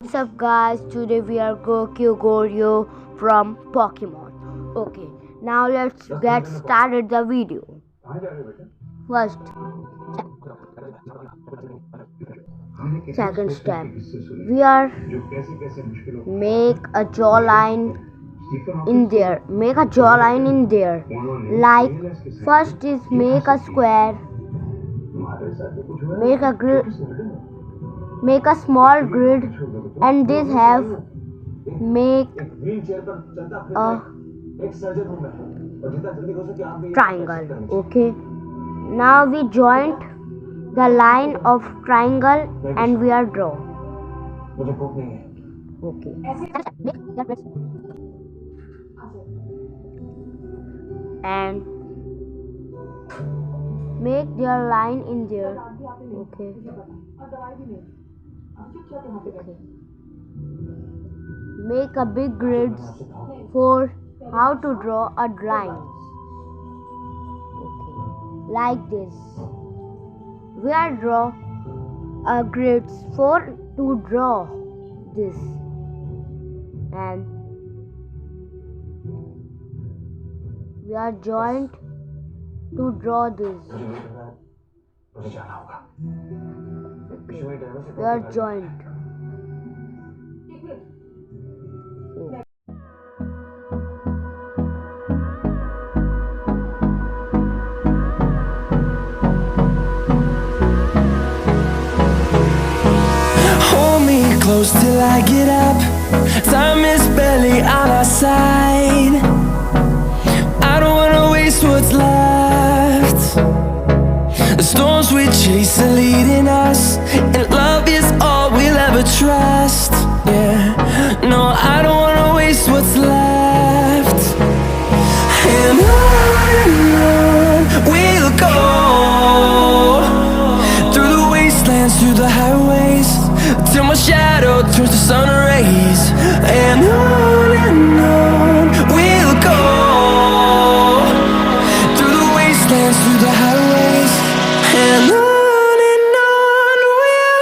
What's up guys, today we are Kygro from Pokemon. Okay, now let's get started the video. First, second step, we are make a jawline in there. Like first is make a square, make a small grid, and this have make a triangle. Okay, now we joint the line of triangle and we are draw. Okay, and make their line in there. Okay. Make a big grid for how to draw a line. Okay. Like this. We are draw a grid for to draw this, and we are joint to draw this. We are joint. Hold me close till I get up. Time is barely on our side. I don't wanna waste what's left. The storms we chase are leading us, and love is all we'll ever trust. Yeah, no, I don't wanna waste what's left. And on we'll go, through the wastelands, through the highways, till my shadow turns to sun rays. And on we'll go, through the wastelands, through the highways, and on we'll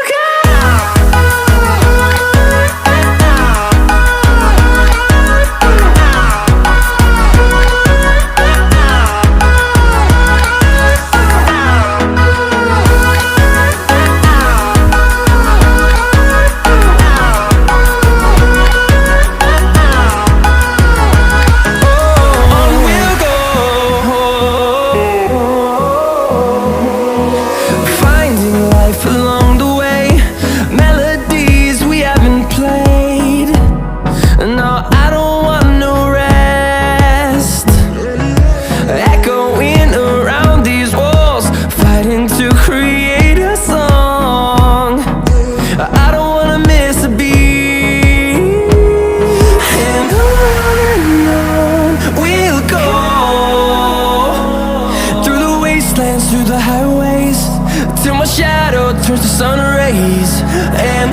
go. Along the way, melodies we haven't played. No, I don't want no rest. Echoing around these walls, fighting to create a song. I don't wanna miss a beat. And on we'll go, through the wastelands, through the highways, till my shadow turns to sun rays. And